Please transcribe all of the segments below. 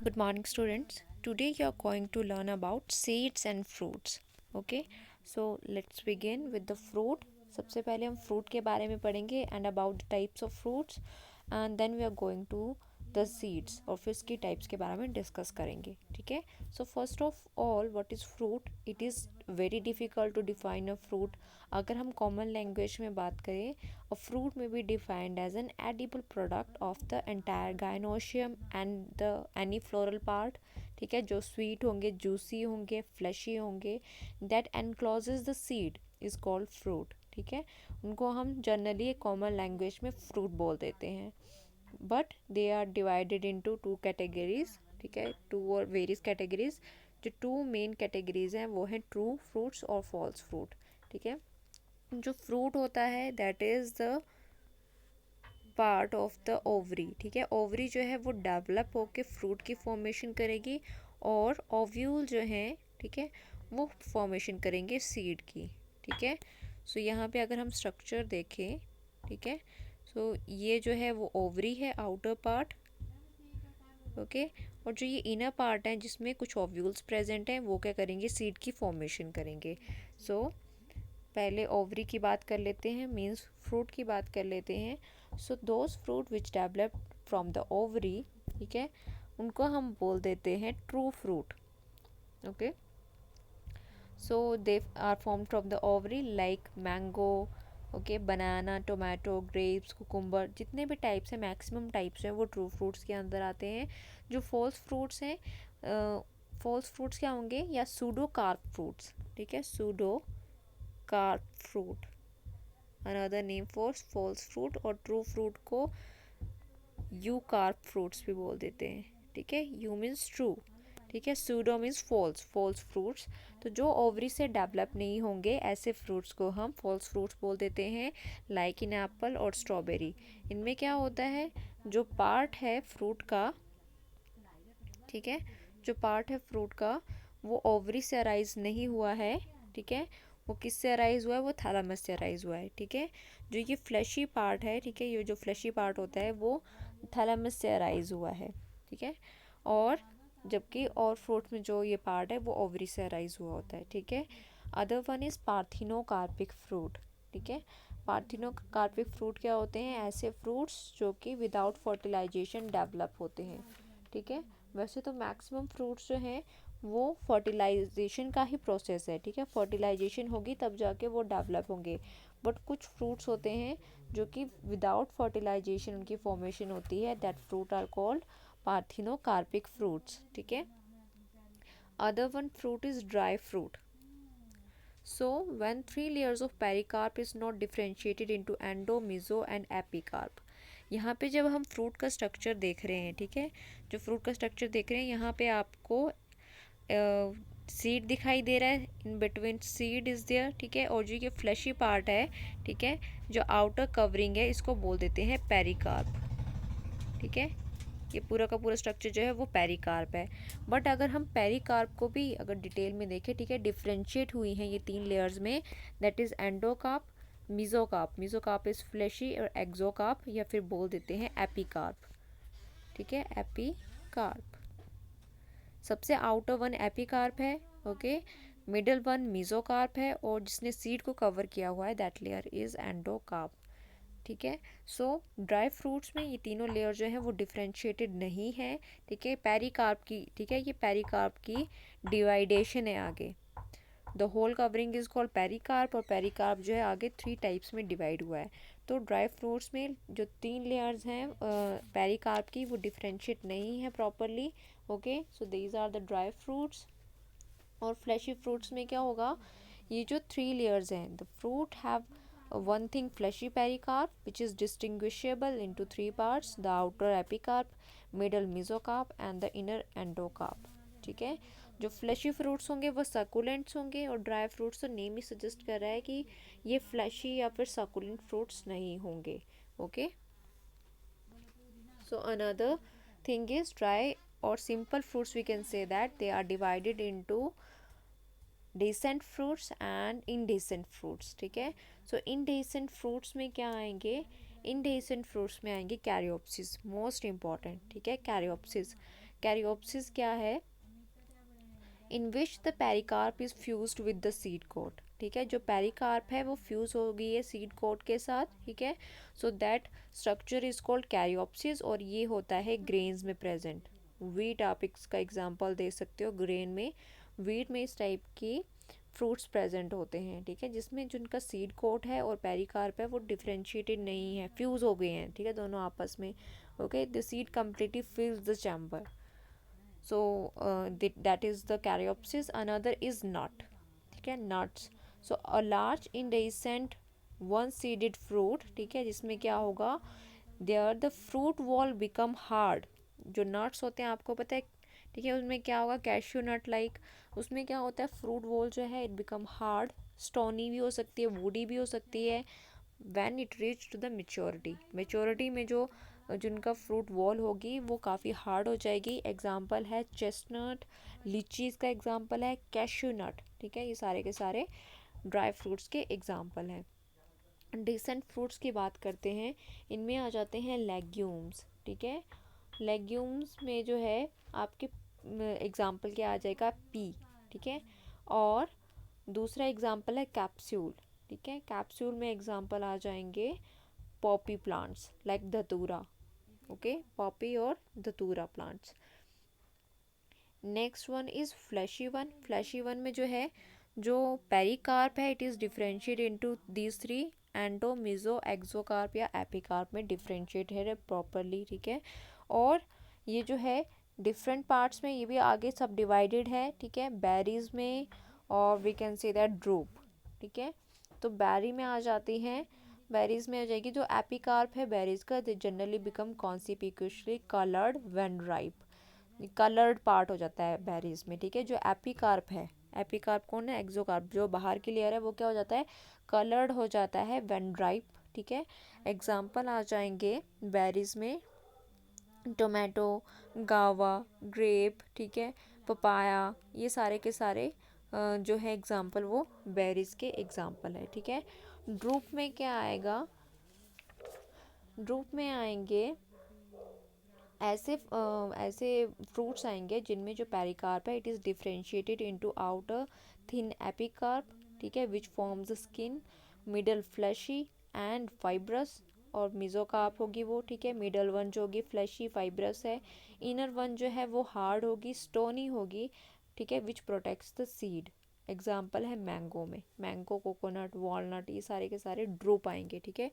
Good morning, students. Today you are going to learn about seeds and fruits. Okay, so let's begin with the fruit. सबसे पहले हम fruit के बारे में पढ़ेंगे and about the types of fruits and then we are going to the seeds और फिर इसकी टाइप्स के बारे में डिस्कस करेंगे. ठीक है. So first of all what is fruit. It is very difficult to define a fruit. अगर हम कॉमन लैंग्वेज में बात करें, a fruit may be defined as an edible product of the entire gynoecium and the any floral part. ठीक है. जो sweet होंगे, juicy होंगे, फ्लैशी होंगे, that encloses the seed is called fruit. ठीक है. उनको हम जनरली कॉमन लैंग्वेज में फ्रूट बोल देते हैं, but they are divided into two categories. ठीक है. टू और वेरियस कैटेगरीज. जो टू मेन कैटेगरीज हैं वो हैं ट्रू फ्रूट्स और फॉल्स फ्रूट. ठीक है. जो फ्रूट होता है that is the part of the ovary. ठीक है. ओवरी जो है वो डेवलप होके फ्रूट की फॉर्मेशन करेगी और ओव्यूल जो हैं, ठीक है, वो फॉर्मेशन करेंगे सीड की. ठीक है. सो यहाँ पे अगर हम स्ट्रक्चर देखें, ठीक है, सो ये जो है वो ओवरी है, आउटर पार्ट. ओके. और जो ये इनर पार्ट है जिसमें कुछ ओव्यूल्स प्रेजेंट हैं वो क्या करेंगे, सीड की फॉर्मेशन करेंगे. सो पहले ओवरी की बात कर लेते हैं, मीन्स फ्रूट की बात कर लेते हैं. So those fruit which develop from the ovary, ठीक है, उनको हम बोल देते हैं true fruit. Okay. So they are form from the ovary like mango, okay, banana, tomato, grapes, cucumber. जितने भी टाइप्स हैं, मैक्सिमम टाइप्स हैं, वो ट्रू फ्रूट्स के अंदर आते हैं. जो फॉल्स फ्रूट्स हैं, फॉल्स फ्रूट्स क्या होंगे, या सूडो कार्प फ्रूट्स. ठीक है. Pseudocarp fruit, another name for false fruit. और ट्रू फ्रूट को यू कार्प फ्रूट्स भी बोल देते हैं. ठीक है. Eu means true. ठीक है. Pseudo means false, false fruits. तो जो ओवरी से डेवलप नहीं होंगे ऐसे फ्रूट्स को हम फॉल्स फ्रूट्स बोल देते हैं, लाइक इन एप्पल और स्ट्रॉबेरी. इनमें क्या होता है, जो पार्ट है फ्रूट का, ठीक है, जो पार्ट है फ्रूट का वो ओवरी से अराइज नहीं हुआ है. ठीक है. वो किससे अराइज हुआ है, वो थैलामस से अराइज हुआ है. ठीक है. जो ये फ्लैशी पार्ट है, ठीक है, ये जो फ्लैशी पार्ट होता है वो थैलामस से अराइज हुआ है. ठीक है. और जबकि और फ्रूट में जो ये पार्ट है वो ओवरी से अराइज हुआ होता है. ठीक है. Other one is parthenocarpic fruit. ठीक है. पार्थिनोकार्पिक फ्रूट क्या होते हैं, ऐसे फ्रूट्स जो कि विदाउट फर्टिलाइजेशन डेवलप होते हैं. ठीक है. वैसे तो मैक्सिमम फ्रूट्स जो हैं वो फर्टिलाइजेशन का ही प्रोसेस है. ठीक है. फर्टिलाइजेशन होगी तब जाके वो डेवलप होंगे, बट कुछ फ्रूट्स होते हैं जो कि विदाउट फर्टिलाइजेशन उनकी फॉर्मेशन होती है. That fruit are called parthenocarpic fruits. ठीक है. Other one fruit is dry fruit. So when three layers of pericarp is not differentiated into endo, meso and epicarp. यहाँ पे जब हम फ्रूट का स्ट्रक्चर देख रहे हैं, ठीक है, जो फ्रूट का स्ट्रक्चर देख रहे हैं यहाँ पे आपको सीड दिखाई दे रहा है, in between seed is there. ठीक है. और जो ये फ्लैशी पार्ट है, ठीक है, जो आउटर कवरिंग है, इसको बोल देते हैं पेरिकार्प. ठीक है. ये पूरा का पूरा स्ट्रक्चर जो है वो पेरिकार्प है. बट अगर हम पेरिकार्प को भी अगर डिटेल में देखें, ठीक है, डिफ्रेंशिएट हुई हैं ये तीन लेयर्स में. That is endocarp, mesocarp. Mesocarp is fleshy, और एक्सोकार्प या फिर बोल देते हैं एपिकार्प. ठीक है. एपिकार्प. सबसे आउटर वन एपिकार्प है. ओके. मिडल वन मीजोकार्प है, और जिसने सीड को कवर किया हुआ है दैट लेयर इज़ एंडोकार्प. ठीक है. सो ड्राई फ्रूट्स में ये तीनों लेयर जो है वो डिफ्रेंशिएटेड नहीं है. ठीक है. पेरिकार्प की, ठीक है, ये पेरिकार्प की डिवाइडेशन है आगे. The whole covering is called pericarp, और पेरिकार्प जो है आगे थ्री टाइप्स में डिवाइड हुआ है. तो ड्राई फ्रूट्स में जो तीन लेयर्स हैं पेरिकार्प की, वो डिफ्रेंशिएट नहीं है properly. Okay. So these are the dry fruits. और फ्लैशी फ्रूट्स में क्या होगा, ये जो थ्री लेयर्स हैं, the fruit have one thing fleshy pericarp which is distinguishable into three parts: the outer epicarp, middle mesocarp and the inner endocarp. ठीक है. जो फ्लैशी फ्रूट्स होंगे वो सकुलेंट्स होंगे, और ड्राई फ्रूट्स तो नेम ही सजेस्ट कर रहा है कि ये फ्लैशी या फिर सकुलेंट फ्रूट्स नहीं होंगे. Okay. So another thing is dry और simple fruits, we can say that they are divided into dehiscent fruits and indehiscent fruits. ठीक है. सो इनडेसेंट फ्रूट्स में क्या आएंगे, इनडेसेंट फ्रूट्स में आएंगे कैरियोप्सिस, मोस्ट इम्पॉर्टेंट. ठीक है. कैरियोप्सिस. कैरियोप्सिस क्या है? In which the pericarp is fused with the seed coat, ठीक है, जो पेरिकार्प है वो फ्यूज हो गई है सीड कोट के साथ, ठीक है, so that structure is called caryopsis, और ये होता है ग्रेन्स में प्रेजेंट। वीट आप इसका एग्जांपल दे सकते हो, ग्रेन में, वीट में इस टाइप की फ्रूट्स प्रेजेंट होते हैं, ठीक है, जिसमें जिनका सीड कोट है और पेरिकार्प है वो डिफ्रेंशिएटेड नहीं है, फ्यूज हो गए हैं, ठीक है, दोनों आपस में। Okay, the seed completely fills the chamber, so that is the caryopsis. Another is nut, ठीक है, nuts, so a large indehiscent one seeded fruit, ठीक है, जिसमें क्या होगा, there the fruit wall become hard, जो nuts होते हैं आपको पता है, ठीक है, उसमें क्या होगा, कैश्यू नट लाइक, उसमें क्या होता है, फ्रूट वॉल जो है इट बिकम हार्ड, स्टोनी भी हो सकती है, वुडी भी हो सकती है, when it reach to the maturity, maturity में जो जिनका फ्रूट वॉल होगी वो काफ़ी हार्ड हो जाएगी। एग्जाम्पल है चेस्टनट, लीचीज़ का एग्जाम्पल है कैश्यू नट, ठीक है, ये सारे के सारे ड्राई फ्रूट्स के एग्जाम्पल हैं। डिसेंट फ्रूट्स की बात करते हैं, इनमें आ जाते हैं लेग्यूम्स, ठीक है, लेग्यूम्स में जो है आपके एग्जाम्पल क्या आ जाएगा, पी, ठीक है, और दूसरा एग्जाम्पल है कैप्सूल, ठीक है, कैप्सूल में एग्जाम्पल आ जाएंगे poppy plants like datura, okay, poppy और datura plants. Next one is fleshy one, fleshy one में जो है, जो पेरिकार्प है it is differentiate into these three, endo, meso, exocarp या एपिकार्प में डिफरेंशिएट है प्रॉपरली, ठीक है, और ये जो है डिफरेंट पार्ट्स में ये भी आगे सब डिवाइडेड है, ठीक है, बेरीज में, और we can say that drupe, ठीक है, तो बेरी में आ जाती हैं, बेरीज में आ जाएगी जो एपिकार्प है बेरीज का, they generally become conspicuously coloured when ripe, coloured part हो जाता है बेरीज में, ठीक है, जो एपिकार्प है, एपिकार्प कौन है, एक्सोकार्प, जो बाहर की लेयर है वो क्या हो जाता है, कलर्ड हो जाता है व्हेन राइप, ठीक है। एग्जाम्पल आ जाएंगे बेरीज में टोमेटो, गावा, ग्रेप, ठीक है, पपाया, ये सारे के सारे जो है एग्जाम्पल वो बेरीज के एग्जाम्पल है, ठीक है। ड्रूप में क्या आएगा, ड्रूप में आएंगे ऐसे फ्रूट्स आएंगे जिनमें जो पेरिकार्प है it is differentiated into outer thin epicarp, ठीक है, which forms skin, middle flashy and fibrous, और मिजोकार्प होगी वो, ठीक है, मिडल वन जो होगी फ्लैशी फाइब्रस है, इनर वन जो है वो हार्ड होगी, स्टोनी होगी, ठीक है, विच प्रोटेक्ट्स द सीड। एग्जाम्पल है मैंगो में, मैंगो, कोकोनट, वॉलनट, ये सारे के सारे ड्रूप आएंगे, ठीक है,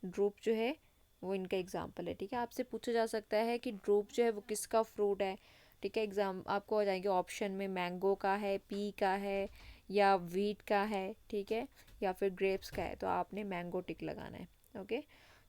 ड्रूप जो है वो इनका एग्जाम्पल है, ठीक है। आपसे पूछा जा सकता है कि ड्रूप जो है वो किसका फ्रूट है, ठीक है, एग्जाम आपको आ जाएंगे ऑप्शन में, मैंगो का है, पी का है, या वीट का है, ठीक है, या फिर ग्रेप्स का है, तो आपने मैंगो टिक लगाना है, ओके।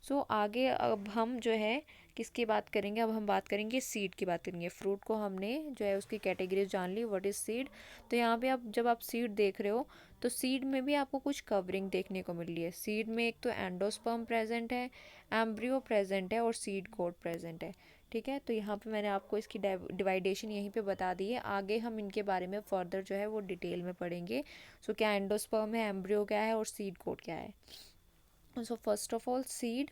सो आगे अब हम जो है किसकी बात करेंगे, अब हम बात करेंगे सीड की बात करेंगे। फ्रूट को हमने जो है उसकी कैटेगरीज जान ली, व्हाट इज़ सीड, तो यहाँ पे आप जब आप सीड देख रहे हो तो सीड में भी आपको कुछ कवरिंग देखने को मिल रही है। सीड में एक तो एंडोस्पर्म प्रेजेंट है, एम्ब्रियो प्रेजेंट है और सीड कोड प्रेजेंट है, ठीक है, तो यहाँ पे मैंने आपको इसकी डिवाइडेशन यहीं पे बता दी है। आगे हम इनके बारे में फर्दर जो है वो डिटेल में पढ़ेंगे। सो क्या एंडोस्पर्म है, एम्ब्रियो क्या है और सीड कोड क्या है। So first of all seed,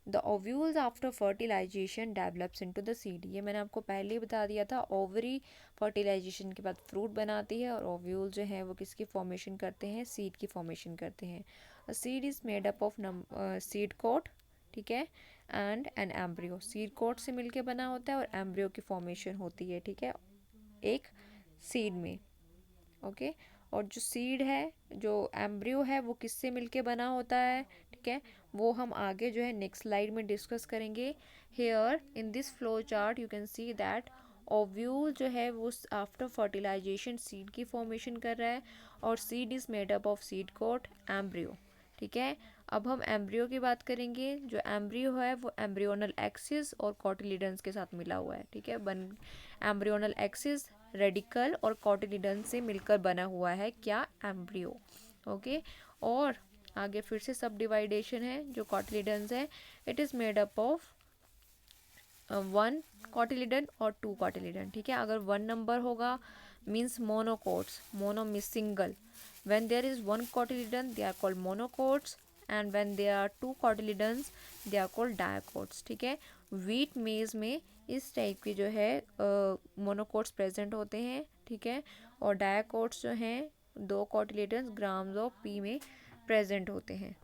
the ovules after fertilization develops into the seed, ये मैंने आपको पहले ही बता दिया था। ओवरी फर्टिलाइजेशन के बाद फ्रूट बनाती है और ओव्यूल जो है वो किसकी फॉर्मेशन करते हैं, सीड की फॉर्मेशन करते हैं। Seed is made up of seed coat, ठीक है, and an embryo, seed coat से मिलके बना होता है और एम्ब्रियो की फॉर्मेशन होती है, ठीक है, एक सीड में, ओके। और जो सीड है, जो एम्ब्रियो है वो किससे मिलके बना होता है, ठीक है, वो हम आगे जो है नेक्स्ट स्लाइड में डिस्कस करेंगे। Here in this flow chart you can see that ovule जो है वो आफ्टर फर्टिलाइजेशन सीड की फॉर्मेशन कर रहा है और seed is made up of seed coat, embryo, ठीक है। अब हम एम्ब्रियो की बात करेंगे। जो एम्ब्रियो है वो एम्ब्रियोनल एक्सिस और कॉटिलिडन्स के साथ मिला हुआ है, ठीक है, एम्ब्रियोनल एक्सिस रेडिकल और कॉटिलिडन से मिलकर बना हुआ है क्या, एम्ब्रियो, ओके। और आगे फिर से सब डिवाइडेशन है, जो कॉटिलिडन्स है it is made up of one cotyledon और टू कॉटिलिडन, ठीक है। अगर वन नंबर होगा means monocots, mono means single, when there is one cotyledon they are called monocots and when there are two cotyledons they are called dicots, ठीक है। Wheat मेज में इस टाइप के जो है मोनोकोट्स प्रेजेंट होते हैं, ठीक है, और डायकोट्स जो हैं 2 कोटिलेडन्स ग्राम्स ऑफ पी में प्रेजेंट होते हैं।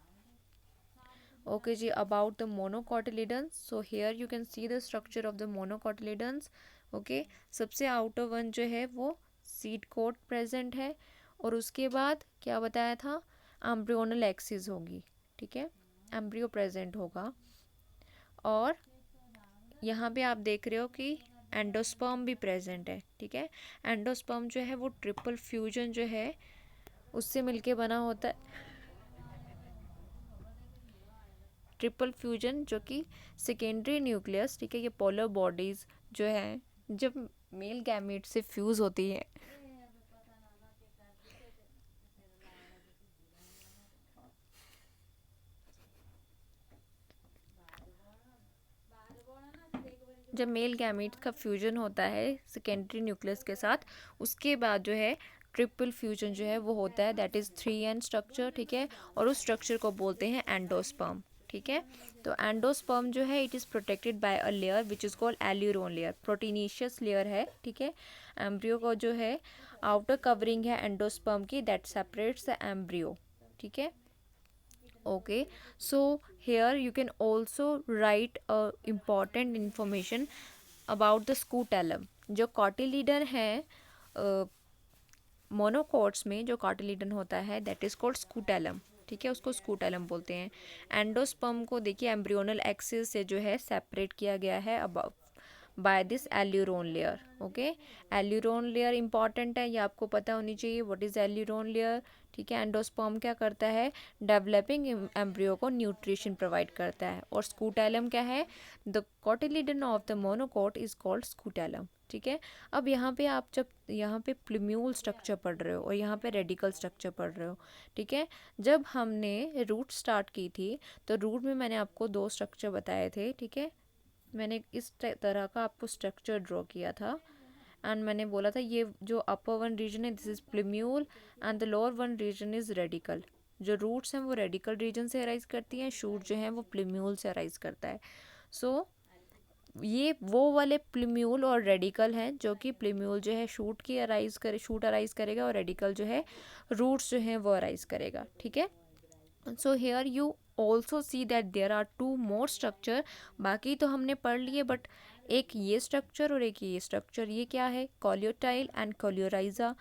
ओके जी, about the monocotyledons, so here you can see the structure of the monocotyledons. Okay, सबसे आउटर वन जो है वो सीड कोट प्रेजेंट है, और उसके बाद क्या बताया था, एम्ब्रियोनल एक्सिस होगी, ठीक है, एम्ब्रियो प्रेजेंट होगा। और यहाँ पे आप देख रहे हो कि एंडोस्पर्म भी प्रेजेंट है, ठीक है। एंडोस्पर्म जो है वो ट्रिपल फ्यूजन जो है उससे मिलके बना होता है, ट्रिपल फ्यूजन जो कि सेकेंडरी न्यूक्लियस, ठीक है, ये पोलर बॉडीज जो है जब मेल गैमेट से फ्यूज होती है जब मेल गैमेट का फ्यूजन होता है सेकेंडरी न्यूक्लियस के साथ, उसके बाद जो है ट्रिपल फ्यूजन जो है वो होता है, दैट इज़ 3n स्ट्रक्चर, ठीक है, और उस स्ट्रक्चर को बोलते हैं एंडोस्पर्म, ठीक है। तो एंडोस्पर्म जो है it is protected by a layer which is called aleurone layer, proteinaceous layer है, ठीक है। एम्ब्रियो को जो है आउटर कवरिंग है एंडोस्पर्म की, दैट सेपरेट्स द एम्ब्रियो, ठीक है। Okay, so here you can also write important information about the scutellum। जो कॉटिलीडन है मोनोकोट्स में जो कॉटिलीडन होता है दैट इज कॉल्ड स्कूटेलम, ठीक है, उसको स्कूटेलम बोलते हैं। एंडोस्पर्म को देखिए एम्ब्रियोनल एक्सिस से जो है सेपरेट किया गया है अब by this aleurone layer. Okay, aleurone layer important है, ये आपको पता होनी चाहिए, व्हाट इज एल्यूरोन लेयर, ठीक है। एंडोस्पर्म क्या करता है, डेवलपिंग एम्ब्रियो को न्यूट्रिशन प्रोवाइड करता है, और स्कूटेलम क्या है, the cotyledon of the monocot is called scutellum, ठीक है। अब यहाँ पे आप जब यहाँ पे प्लूम्यूल स्ट्रक्चर पढ़ रहे हो और यहाँ पे रेडिकल स्ट्रक्चर पढ़ रहे हो, ठीक है, जब हमने रूट स्टार्ट की थी तो रूट में मैंने आपको 2 स्ट्रक्चर बताए थे, ठीक है, मैंने इस तरह का आपको स्ट्रक्चर ड्रॉ किया था, एंड मैंने बोला था ये जो अपर वन रीजन है this is plumule and the lower one region is radicle. जो रूट्स हैं वो रेडिकल रीजन से अराइज करती हैं, शूट जो है वो प्लूम्यूल से अराइज करता है। सो ये वो वाले प्लूम्यूल और रेडिकल हैं, जो कि प्लूम्यूल जो है शूट अराइज करेगा, और रेडिकल जो है रूट्स जो हैं वो अराइज करेगा, ठीक है। So here you also see that there are 2 more structure, बाकी तो हमने पढ़ लिए, बट एक ये स्ट्रक्चर और एक ये स्ट्रक्चर, ये क्या है, कॉलियोटाइल एंड कॉलियोराइजा।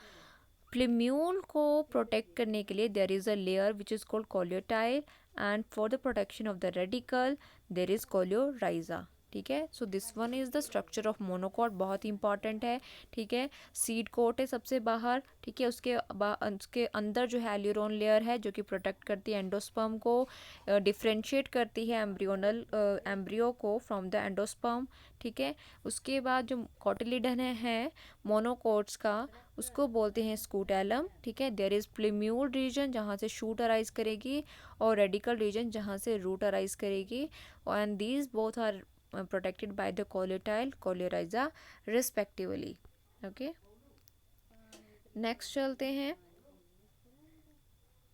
प्लूम्यूल को प्रोटेक्ट करने के लिए there is a layer which is called coleoptile, and for the protection of the radicle there is coleorhiza, ठीक है। So this one is the structure of monocot, बहुत important है, ठीक है। सीड कोट है सबसे बाहर, ठीक है, उसके अंदर जो है एल्यूरोन लेयर है जो कि प्रोटेक्ट करती है एंडोस्पर्म को, डिफ्रेंशिएट करती है एम्ब्रियो को फ्रॉम द एंडोस्पर्म, ठीक है। उसके बाद जो कॉटिलीडन है मोनोकोट्स का, उसको बोलते हैं स्कूटेलम, ठीक है। देयर इज़ प्लूम्यूल रीजन जहाँ से शूट अराइज करेगी, और रेडिकल रीजन जहाँ से रूट अराइज करेगी, and these both are protected by the colloidal collyriza respectively। okay, next चलते हैं।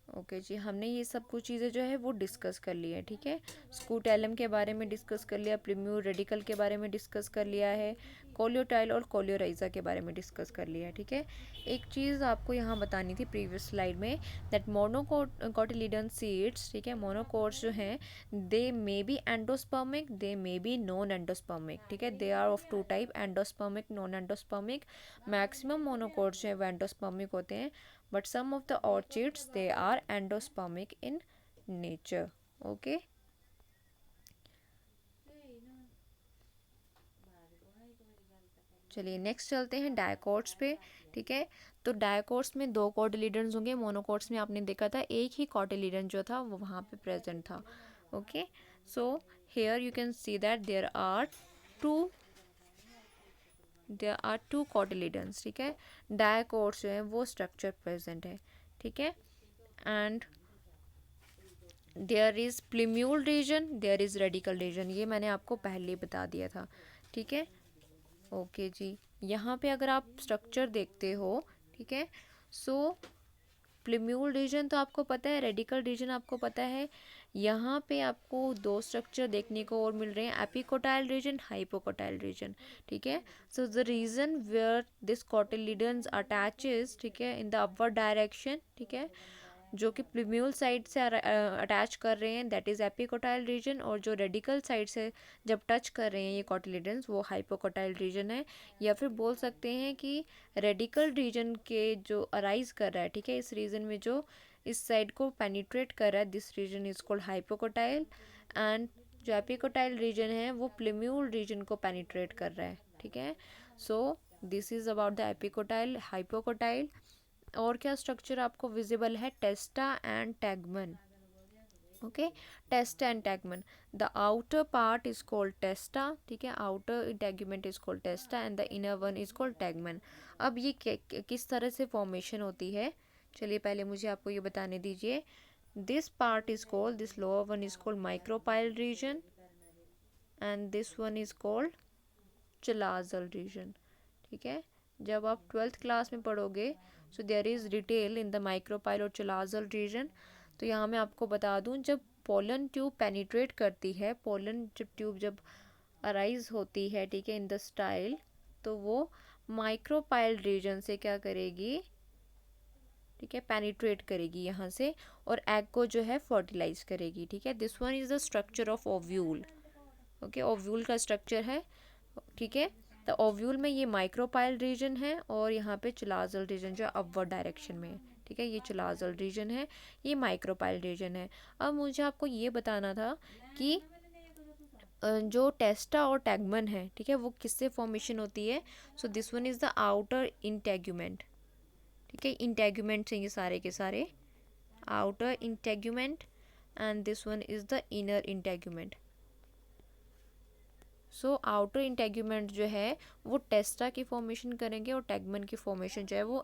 ओके जी, हमने ये सब कुछ चीज़ें जो है वो डिस्कस कर ली है, ठीक है। स्कूटेलम के बारे में डिस्कस कर लिया, प्लूम्यूल रेडिकल के बारे में डिस्कस कर लिया है, कोलियोटाइल और कोलियोराइजा के बारे में डिस्कस कर लिया है, ठीक है। एक चीज़ आपको यहाँ बतानी थी प्रीवियस स्लाइड में, दैट मोनोकोटिलीडन सीड्स, ठीक है, मोनोकोट्स जो हैं they may be endospermic, they may be non endospermic, ठीक है, they are of 2 type, endospermic, non endospermic. Maximum monocots जो है वो एंडोस्पर्मिक होते हैं, but some of the orchids they are endospermic in nature। okay, चलिए नेक्स्ट चलते हैं डायकोट्स पे, ठीक है। तो डायकोट्स में 2 कॉटिलीडन्स होंगे, मोनोकोट्स में आपने देखा था एक ही कॉटिलीडन जो था वो वहाँ पे प्रेजेंट था। Okay, so here you can see that there are two cotyledons, ठीक है। डायकोट्स जो है वो स्ट्रक्चर प्रेजेंट है, ठीक है, and there is plumule region, there is radicle region, ये मैंने आपको पहले बता दिया था, ठीक है। ओके जी, यहाँ पे अगर आप स्ट्रक्चर देखते हो, ठीक है, सो प्लूम्यूल रीजन तो आपको पता है, रेडिकल रीजन आपको पता है, यहाँ पे आपको दो स्ट्रक्चर देखने को और मिल रहे हैं, एपिकोटाइल रीजन, हाइपोकोटाइल रीजन, ठीक है। So the region where this cotyledons attaches, ठीक है, इन द अपवर्ड डायरेक्शन, ठीक है, जो कि प्लूम्यूल साइड से अटैच कर रहे हैं, दैट इज़ एपिकोटाइल रीजन, और जो रेडिकल साइड से जब टच कर रहे हैं ये कोटिलिडन्स, वो हाइपोकोटाइल रीजन है। या फिर बोल सकते हैं कि रेडिकल रीजन के जो अराइज कर रहा है, ठीक है, इस रीजन में जो इस साइड को पेनिट्रेट कर रहा है, this region is called hypocotyl, and जो एपिकोटाइल रीजन है वो प्लूम्यूल रीजन को पेनिट्रेट कर रहा है, ठीक है। So this is about the epicotyl, hypocotyl. और क्या स्ट्रक्चर आपको विजिबल है, testa and tegmen, okay, testa and tegmen. The outer part is called testa, ठीक है, outer integument is called testa and the inner one is called tegmen. अब ये किस तरह से फॉर्मेशन होती है, चलिए पहले मुझे आपको ये बताने दीजिए। This part is called, this lower one is called micropyle region and this one is called chalazal region, ठीक है। जब आप 12th क्लास में पढ़ोगे, so there is detail in the micropyle और चिलाजल रीजन। तो यहाँ मैं आपको बता दूँ, जब पोलन ट्यूब पेनिट्रेट करती है, पोलन ट्यूब जब अराइज होती है, ठीक है, इन द स्टाइल, तो वो माइक्रोपाइल रीजन से क्या करेगी, ठीक है, पेनिट्रेट करेगी यहाँ से, और एग को जो है फर्टिलाइज करेगी, ठीक है। This one is the structure of ovule, okay, ovule का स्ट्रक्चर है, ठीक है। तो ओव्यूल में ये माइक्रोपाइल रीजन है, और यहाँ पे चिलाजल रीजन जो अपवर्ड डायरेक्शन में है, ठीक है, ये चिलाजल रीजन है, ये माइक्रोपाइल रीजन है। अब मुझे आपको ये बताना था कि जो टेस्टा और टैगमन है, ठीक है, वो किससे फॉर्मेशन होती है। So this one is the outer integument, ठीक है, इंटेगुमेंट हैं ये सारे के सारे, outer integument, and this one is the inner integument. So outer integument जो है वो टेस्टा की फॉर्मेशन करेंगे, और टैगमन की फॉर्मेशन जो है वो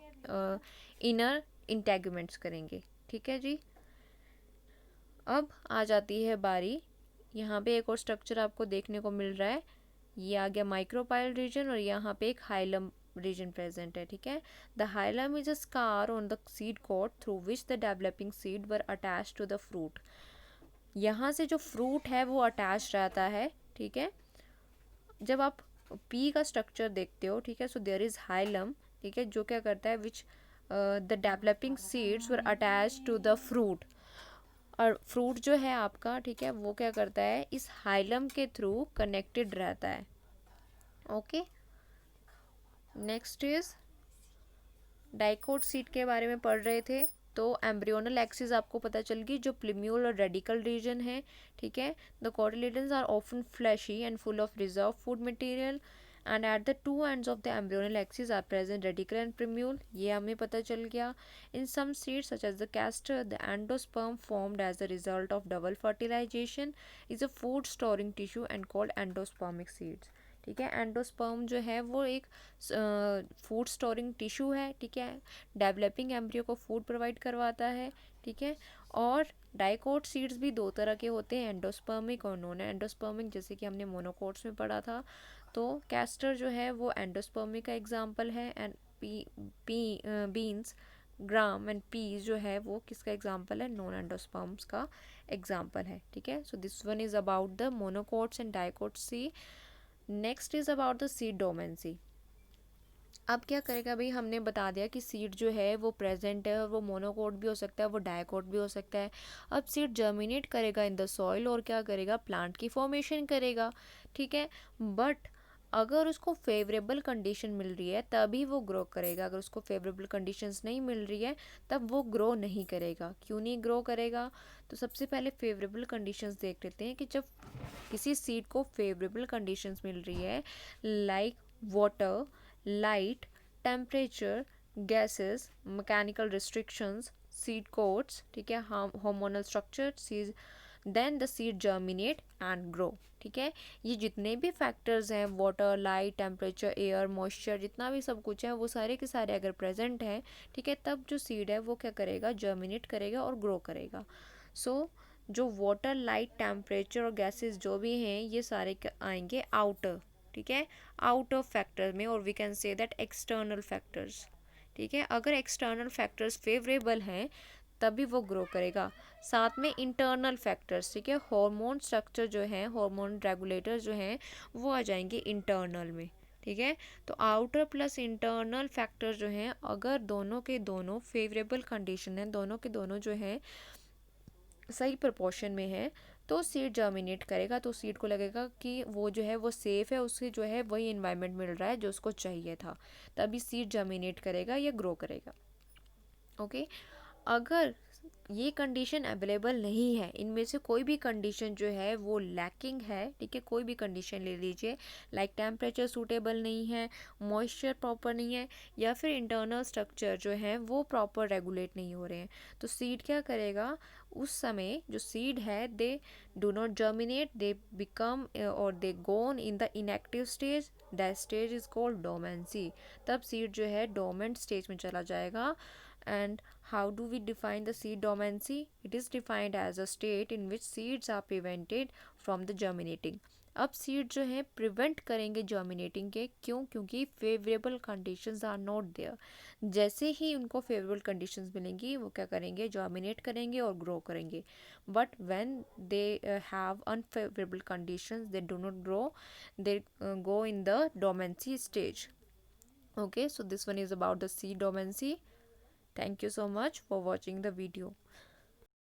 इनर इंटेगुमेंट्स करेंगे, ठीक है जी। अब आ जाती है बारी, यहाँ पे एक और स्ट्रक्चर आपको देखने को मिल रहा है, ये आ गया माइक्रोपाइल रीजन, और यहाँ पे एक हाइलम रीजन प्रेजेंट है, ठीक है। The hilum is a scar on the seed coat through which the developing seed were attach to the fruit. यहाँ से जो फ्रूट है वो अटैच रहता है, ठीक है। जब आप पी का स्ट्रक्चर देखते हो, ठीक है, सो देयर इज हाइलम, ठीक है, जो क्या करता है, which the developing seeds were attach to the fruit, और फ्रूट जो है आपका, ठीक है, वो क्या करता है, इस हाइलम के थ्रू कनेक्टेड रहता है, okay. Next is dicot seed के बारे में पढ़ रहे थे, तो एम्ब्रियोनल एक्सिस आपको पता चल गई, जो प्लूम्यूल और रेडिकल रीजन है, ठीक है। The cotyledons are often fleshy and full of reserve food material, and at the two ends of the embryonal axis are present radicle and plumule, ये हमें पता चल गया। In some seeds such as the castor, the endosperm formed as the result of double fertilization is a food storing tissue and called endospermic seeds, ठीक है। Endosperm जो है वो एक फूड स्टोरिंग टिश्यू है, ठीक है, डेवलपिंग एम्ब्रियो को फूड प्रोवाइड करवाता है, ठीक है। और डाइकोट सीड्स भी दो तरह के होते हैं, एंडोस्पर्मिक और नॉन एंडोस्पर्मिक, जैसे कि हमने मोनोकोट्स में पढ़ा था। तो कैस्टर जो है वो एंडोस्पर्मिक का एग्जाम्पल है, and beans, gram and peas जो है वो किसका एग्जाम्पल है, नॉन एंडोस्पर्म्स का एग्जाम्पल है, ठीक है। So this one is about the monocots and dicots. Next is about the seed dormancy. अब क्या करेगा भाई, हमने बता दिया कि सीड जो है वो प्रेजेंट है, और वो मोनोकोट भी हो सकता है, वो डायकोट भी हो सकता है। अब सीड जर्मिनेट करेगा इन द सॉइल, और क्या करेगा, प्लांट की फॉर्मेशन करेगा, ठीक है। बट अगर उसको फेवरेबल कंडीशन मिल रही है तभी वो ग्रो करेगा, अगर उसको फेवरेबल कंडीशंस नहीं मिल रही है तब वो ग्रो नहीं करेगा। क्यों नहीं ग्रो करेगा, तो सबसे पहले फेवरेबल कंडीशंस देख लेते हैं कि जब किसी सीड को फेवरेबल कंडीशंस मिल रही है, like water, light, temperature, gases, mechanical restrictions, seed coats, ठीक है, hormonal structure, then the seed germinate and grow, ठीक है। ये जितने भी फैक्टर्स हैं, water, light, temperature, air, moisture, जितना भी सब कुछ है, वो सारे के सारे अगर प्रेजेंट हैं, ठीक है, तब जो सीड है वो क्या करेगा, जर्मिनेट करेगा और ग्रो करेगा। सो जो वाटर, लाइट, टेम्परेचर और गैसेस जो भी हैं, ये सारे आएंगे आउटर, ठीक है, आउट ऑफ फैक्टर में, और we can say that external factors, ठीक है। अगर एक्सटर्नल फैक्टर्स फेवरेबल हैं तभी वो ग्रो करेगा। साथ में इंटरनल फैक्टर्स, ठीक है, हार्मोन स्ट्रक्चर जो है, हार्मोन रेगुलेटर जो हैं वो आ जाएंगे इंटरनल में, ठीक है। तो आउटर प्लस इंटरनल फैक्टर जो हैं, अगर दोनों के दोनों फेवरेबल कंडीशन है, दोनों के दोनों जो है सही प्रपोर्शन में है, तो सीड जर्मिनेट करेगा। तो सीड को लगेगा कि वो जो है वो सेफ़ है, उससे जो है वही इन्वायरमेंट मिल रहा है जो उसको चाहिए था, तभी सीड जर्मिनेट करेगा या ग्रो करेगा। ओके, अगर ये कंडीशन अवेलेबल नहीं है, इनमें से कोई भी कंडीशन जो है वो लैकिंग है, ठीक है, कोई भी कंडीशन ले लीजिए, लाइक टेम्परेचर सूटेबल नहीं है, मॉइस्चर प्रॉपर नहीं है, या फिर इंटरनल स्ट्रक्चर जो है वो प्रॉपर रेगुलेट नहीं हो रहे हैं, तो सीड क्या करेगा, उस समय जो सीड है they do not germinate, they become और they gone in the inactive stage, that stage is called dormancy. तब सीड जो है डोमेंट स्टेज में चला जाएगा। And how do we define the seed dormancy? It is defined as a state in which seeds are prevented from the germinating. अब seed जो है prevent करेंगे जर्मिनेटिंग के, क्यों? क्योंकि favourable conditions are not there. जैसे ही उनको फेवरेबल कंडीशंस मिलेंगी वो क्या करेंगे, जर्मिनेट करेंगे और ग्रो करेंगे। But when they have unfavourable conditions they do not grow, they go in the dormancy stage. Okay, so this one is about the seed dormancy. Thank you so much for watching the video.